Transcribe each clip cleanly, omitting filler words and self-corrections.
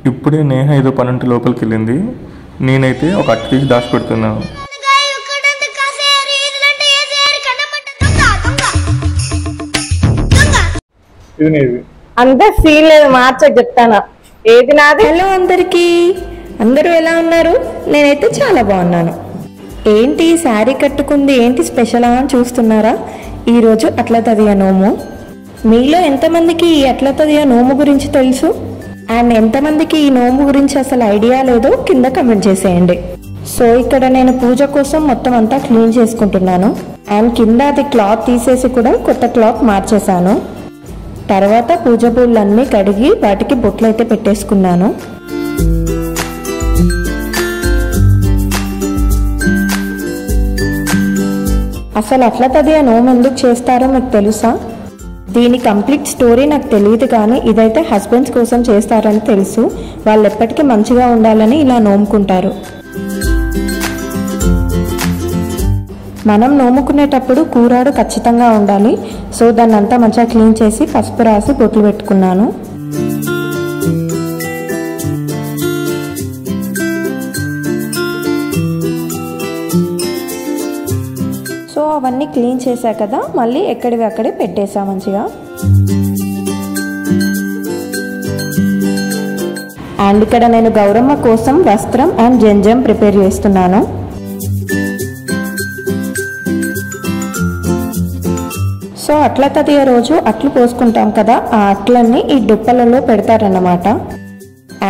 ఇప్పుడే నేహ ఏదో పనుంటి లోపలికి వెళ్ళింది. నేనైతే ఒక అట్టు తీసి దాచిపెడుతున్నాను. అంతే సీన్ లేదు, మార్చక చెప్తానా. ఏది నాది? హలో అందరికి, అందరూ ఎలా ఉన్నారు? నేనైతే చాలా బాగున్నాను. ఏంటి శారీ కట్టుకుంది, ఏంటి స్పెషల్ అని చూస్తున్నారా? ఈరోజు అట్ల తదియ నోము. మీలో ఎంతమందికి ఈ అట్ల తదియ నోము గురించి తెలుసు అండ్ ఎంతమందికి ఈ నోము గురించి అసలు ఐడియా లేదో కింద కమెంట్ చేసేయండి. సో ఇక్కడ నేను పూజ కోసం మొత్తం అంతా క్లీన్ చేసుకుంటున్నాను. అండ్ కింద అది క్లాత్ తీసేసి కూడా కొత్త క్లాత్ మార్చేశాను. తర్వాత పూజ పూలన్నీ కడిగి వాటికి బొట్లు అయితే పెట్టేసుకున్నాను. అసలు అట్ల తదియ నోము ఎందుకు చేస్తారో మీకు తెలుసా? దీని కంప్లీట్ స్టోరీ నాకు తెలియదు, కానీ ఇదైతే హస్బెండ్స్ కోసం చేస్తారని తెలుసు. వాళ్ళు ఎప్పటికీ మంచిగా ఉండాలని ఇలా నోముకుంటారు. మనం నోముకునేటప్పుడు కూరాడు ఖచ్చితంగా ఉండాలి. సో దాన్ని అంతా మంచిగా క్లీన్ చేసి పసుపు రాసి బొట్లు పెట్టుకున్నాను. సో అవన్నీ క్లీన్ చేశా కదా, మళ్ళీ ఎక్కడివి అక్కడే పెట్టేసా మంచిగా. అండ్ ఇక్కడ నేను గౌరమ్మ కోసం వస్త్రం అండ్ జంజం ప్రిపేర్ చేస్తున్నాను. సో అట్ల తదియ రోజు అట్లు పోసుకుంటాం కదా, ఆ అట్లన్నీ ఈ దుప్పలలో పెడతారన్నమాట.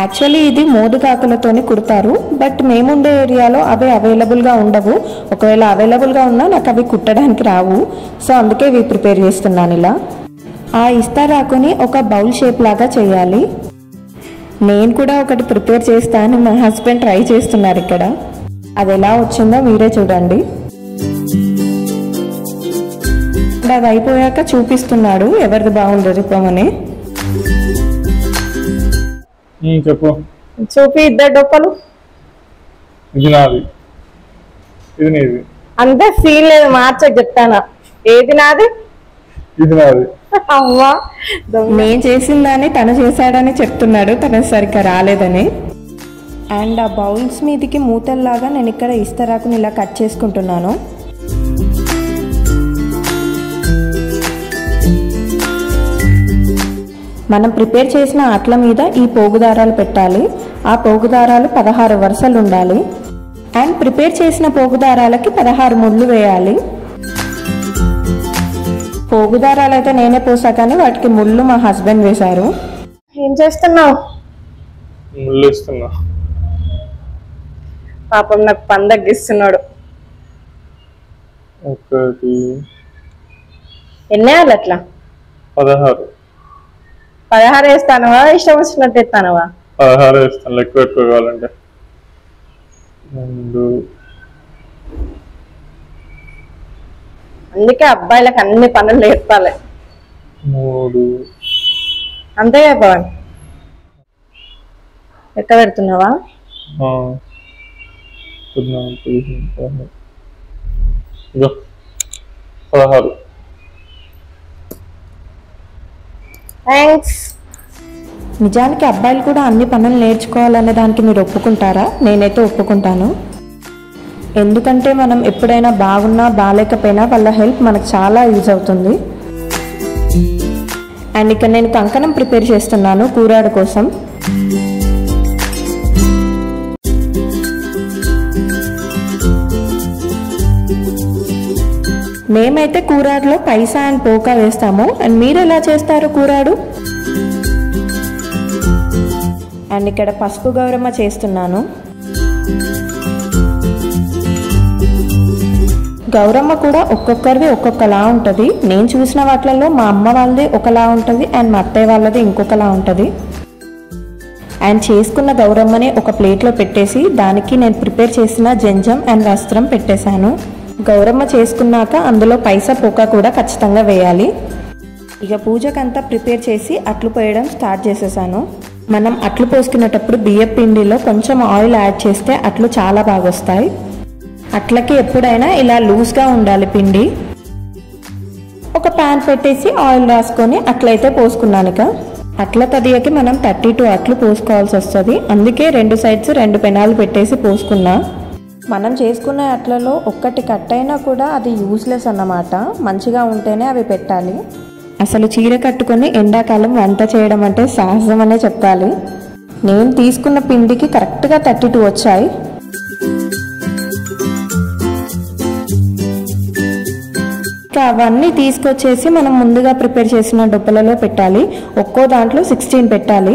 యాక్చువల్లీ ఇది మోదుగాకులతోని కుడతారు, బట్ మేముండే ఏరియాలో అవి అవైలబుల్గా ఉండవు. ఒకవేళ అవైలబుల్గా ఉన్నా నాకు అవి కుట్టడానికి రావు. సో అందుకే ఇవి ప్రిపేర్ చేస్తున్నాను. ఇలా ఆ ఇస్తారాకుని ఒక బౌల్ షేప్ లాగా చేయాలి. నేను కూడా ఒకటి ప్రిపేర్ చేస్తాను, మా హస్బెండ్ ట్రై చేస్తున్నారు ఇక్కడ. అది ఎలా వచ్చిందో మీరే చూడండి. అది అయిపోయాక చూపిస్తున్నాడు ఎవరిది బాగుంది రిపమని. చెప్పు, చూపి. ఇద్దరు డొప్పలు. ఇది నాది, ఇది నీది. అంతే సీన్ లేదు, మార్చక చెప్తానా. ఏది నాది? ఇది నాది. అవ్వా, నేను చేసిందని తను చేశాడని చెప్తున్నాడు, తను సరిగ్గా రాలేదని. అండ్ ఆ బౌల్స్ మీదికి మూతల్లాగా నేను ఇక్కడ ఇస్తరాకుని ఇలా కట్ చేసుకుంటున్నాను. మనం ప్రిపేర్ చేసిన అట్ల మీద ఈ పోగుదారాలు పెట్టాలి. ఆ పోగుదారాలు 16 వరుసలు ఉండాలి. అండ్ ప్రిపేర్ చేసిన పోగుదారాలకి 16 ముళ్ళు వేయాలి. పోగుదారాలు అయితే నేనే పోసా, కానీ వాటికి ముళ్ళు మా హస్బెండ్ వేశారు. ఏం చేస్తున్నావు? ముళ్ళు ఇస్తున్నా. పాపం నాకు పని తగ్గిస్తున్నాడు. ఒకటి. ఎన్ని వేయాలి అట్లా? 16. 16 వేస్తానవా, ఇష్టం వచ్చినట్టు ఎత్తానవా? 16 వేస్తాను, లెక్క పెట్టుకోవాలంటే. 2. అందుకే అబ్బాయిలకు అన్ని పనులు నేర్పాలి. 3. అంతేగా పవన్? లెక్క పెడుతున్నావా? 16. థ్యాంక్స్. నిజానికి అబ్బాయిలు కూడా అన్ని పనులు నేర్చుకోవాలనే దానికి మీరు ఒప్పుకుంటారా? నేనైతే ఒప్పుకుంటాను. ఎందుకంటే మనం ఎప్పుడైనా బాగున్నా బాగాలేకపోయినా వాళ్ళ హెల్ప్ మనకు చాలా యూజ్ అవుతుంది. అండ్ ఇక్కడ నేను కంకణం ప్రిపేర్ చేస్తున్నాను కూరాడు కోసం. మేమైతే కూరాడులో పైసా అండ్ పోకా వేస్తాము. అండ్ మీరు ఎలా చేస్తారు కూరాడు? అండ్ ఇక్కడ పసుపు గౌరమ్మ చేస్తున్నాను. గౌరమ్మ కూడా ఒక్కొక్కరిది ఒక్కొక్కలా ఉంటుంది. నేను చూసిన వాటిలలో మా అమ్మ వాళ్ళది ఒకలా ఉంటుంది అండ్ మా అత్తయ్య వాళ్ళది ఇంకొకలా ఉంటుంది. అండ్ చేసుకున్న గౌరమ్మని ఒక ప్లేట్లో పెట్టేసి దానికి నేను ప్రిపేర్ చేసిన జంజం అండ్ వస్త్రం పెట్టేశాను. గౌరమ్మ చేసుకున్నాక అందులో పైసా పోకా కూడా ఖచ్చితంగా వేయాలి. ఇక పూజకంతా ప్రిపేర్ చేసి అట్లు పోయడం స్టార్ట్ చేసేసాను. మనం అట్లు పోసుకునేటప్పుడు బియ్యం పిండిలో కొంచెం ఆయిల్ యాడ్ చేస్తే అట్లు చాలా బాగా వస్తాయి. అట్లకి ఎప్పుడైనా ఇలా లూజ్గా ఉండాలి పిండి. ఒక ప్యాన్ పెట్టేసి ఆయిల్ రాసుకొని అట్లయితే పోసుకున్నాను. అట్ల తదియకి మనం 32 అట్లు పోసుకోవాల్సి వస్తుంది. అందుకే 2 సైడ్స్ 2 పెనాలు పెట్టేసి పోసుకున్నా. మనం చేసుకున్న అట్లలో ఒక్కటి కట్ అయినా కూడా అది యూస్లెస్ అన్నమాట. మంచిగా ఉంటేనే అవి పెట్టాలి. అసలు చీర కట్టుకొని ఎండాకాలం వంట చేయడం అంటే సాహసం అనే చెప్పాలి. నేను తీసుకున్న పిండికి కరెక్ట్గా 32 వచ్చాయి. ఇంకా అవన్నీ తీసుకొచ్చేసి మనం ముందుగా ప్రిపేర్ చేసిన డొప్పలలో పెట్టాలి. ఒక్కో దాంట్లో 16 పెట్టాలి.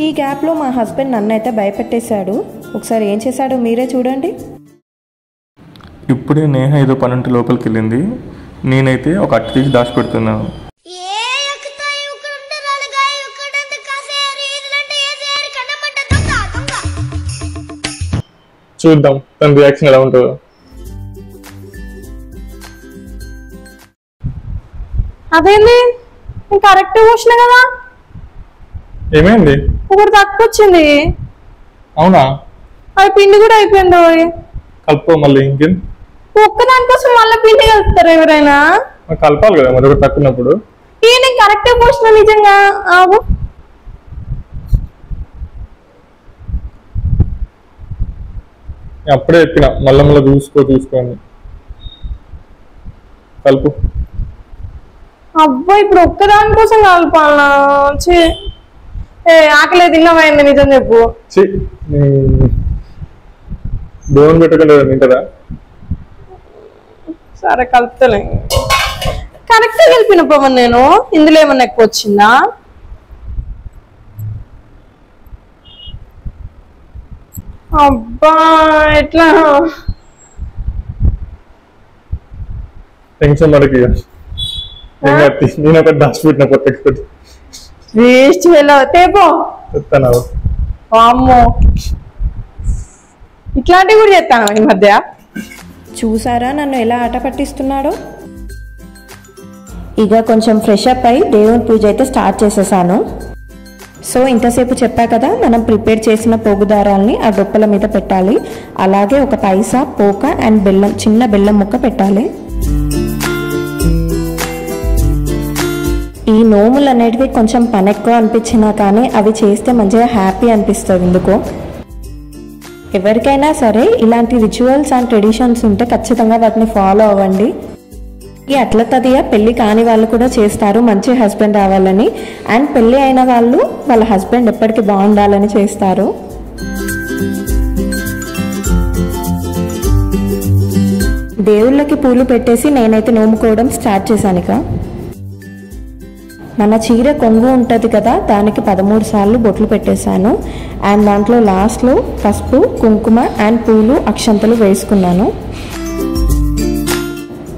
ఈ గ్యాప్లో మా హస్బెండ్ నన్ను అయితే భయపెట్టేశాడు. ఒకసారి ఏం చేశాడో మీరే చూడండి. ఇప్పుడే నేహ ఏదో పనుంటి లోపలికి వెళ్ళింది. నేనైతే ఒక అట్టు తీసి దాచిపెడుతున్నాను. చూద్దాం తన రియాక్షన్ ఎలా ఉంటుందో. అదేంది కరెక్ట్ పోసిన కదా, ఏమైంది? ఒకటి తక్కువ వచ్చింది. అవునా? అది పిండి కూడా అయిపోయింది. కలుపుకో మళ్ళీ. ఇంకేం ఒక్క దానికోసం మళ్ళీ పిండి కలుపుతారు ఎవరైనా? కలపాలి కదా మరి ఒకటి తక్కున్నప్పుడు. నేను కరెక్టే పోసిన నిజంగా. ఆవు అప్పుడే చెప్పిన మళ్ళీ చూసుకోండి. కలుపు. అబ్బా ఇప్పుడు ఒక్కదాని కోసం కలపాలనా? ఆకలే తిన్నమైంది నిజం చెప్పు. దేవుని పెట్టకుండా తింటారా? సరే కలుపుతలే. కరెక్ట్ కలిపిన పవన్. నేను ఇందులో ఏమన్నా ఎక్కువ వచ్చిందా? అబ్బా ఎట్లా టెన్షన్ మనకి. నేను ఒకటి దాచిపెట్టిన కొత్త వేస్ట్ వెళ్ళవో. అమ్మో ఇట్లాంటివి కూడా చేస్తాను ఈ మధ్య. చూసారా నన్ను ఎలా ఆట పట్టిస్తున్నాడో. ఇక కొంచెం ఫ్రెష్ అప్ అయి దేవుని పూజ అయితే స్టార్ట్ చేసేసాను. సో ఇంతసేపు చెప్పా కదా, మనం ప్రిపేర్ చేసిన పోగు దారాలని ఆ డొప్పల మీద పెట్టాలి. అలాగే ఒక పైసా పోక అండ్ బెల్లం, చిన్న బెల్లం ముక్క పెట్టాలి. ఈ నోములు అనేటివి కొంచెం పని ఎక్కువ అనిపించినా కానీ అవి చేస్తే మంచిగా హ్యాపీ అనిపిస్తుంది. ఎందుకో ఎవరికైనా సరే ఇలాంటి రిచువల్స్ అండ్ ట్రెడిషన్స్ ఉంటే ఖచ్చితంగా వాటిని ఫాలో అవ్వండి. ఈ అట్ల తదియ పెళ్ళి కాని వాళ్ళు కూడా చేస్తారు, మంచి హస్బెండ్ రావాలని. అండ్ పెళ్ళి అయిన వాళ్ళు వాళ్ళ హస్బెండ్ ఎప్పటికీ బాగుండాలని చేస్తారు. దేవుళ్ళకి పూలు పెట్టేసి నేనైతే నోముకోవడం స్టార్ట్ చేశాను. ఇక మన చీర కొంగు ఉంటుంది కదా, దానికి 13 సార్లు బొట్లు పెట్టేశాను. అండ్ దాంట్లో లాస్ట్లో పసుపు, కుంకుమ అండ్ పూలు, అక్షంతలు వేసుకున్నాను.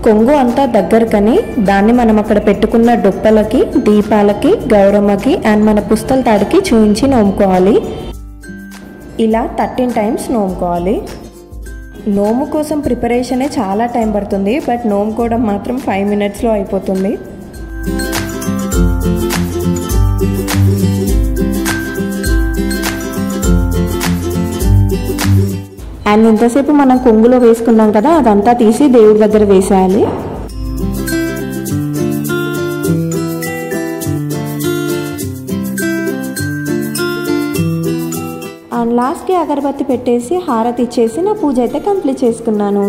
కొంగు అంతా దగ్గరకని దాన్ని మనం అక్కడ పెట్టుకున్న డొప్పలకి, దీపాలకి, గౌరమ్మకి అండ్ మన పుస్తల తాడికి చూయించి నోముకోవాలి. ఇలా 13 టైమ్స్ నోముకోవాలి. నోము కోసం ప్రిపరేషనే చాలా టైం పడుతుంది, బట్ నోముకోవడం మాత్రం 5 మినిట్స్లో అయిపోతుంది. అండ్ ఇంతసేపు మనం కొంగులో వేసుకున్నాం కదా, అదంతా తీసి దేవుడి దగ్గర వేసేయాలి. అండ్ లాస్ట్కి అగరబత్తి పెట్టేసి హారతి ఇచ్చేసి నా పూజ అయితే కంప్లీట్ చేసుకున్నాను.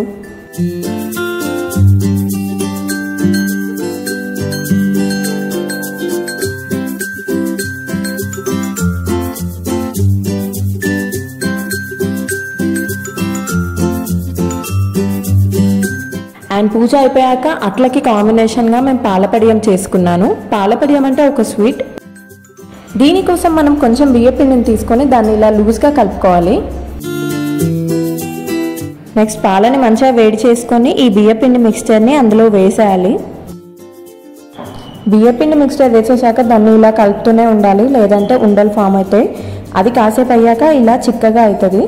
అండ్ పూజ అయిపోయాక అట్లకి కాంబినేషన్గా మేము పాలపడియం చేసుకున్నాను. పాలపడియం అంటే ఒక స్వీట్. దీనికోసం మనం కొంచెం బియ్యపిండిని తీసుకొని దాన్ని ఇలా లూజ్గా కలుపుకోవాలి. నెక్స్ట్ పాలని మంచిగా వేడి చేసుకొని ఈ బియ్యపిండి మిక్స్చర్ని అందులో వేసేయాలి. బియ్యపిండి మిక్స్చర్ వేసేసాక దాన్ని ఇలా కలుపుతూనే ఉండాలి, లేదంటే ఉండలు ఫామ్ అవుతాయి. అది కాసేపు అయ్యాక ఇలా చిక్కగా అవుతుంది.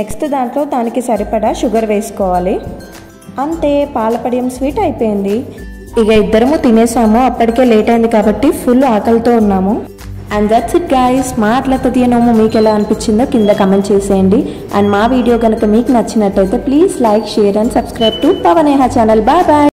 నెక్స్ట్ దాంట్లో దానికి సరిపడా షుగర్ వేసుకోవాలి. అంతే, పాలపడియం స్వీట్ అయిపోయింది. ఇక ఇద్దరము తినేసాము. అప్పటికే లేట్ అయింది కాబట్టి ఫుల్ ఆకలితో ఉన్నాము. And that's it guys. మా అట్లా తదియ నోము మీకు ఎలా అనిపించిందో కింద కమెంట్ చేసేయండి. అండ్ మా వీడియో కనుక మీకు నచ్చినట్టయితే please like, share and subscribe to పవనేహ ఛానల్. Bye bye.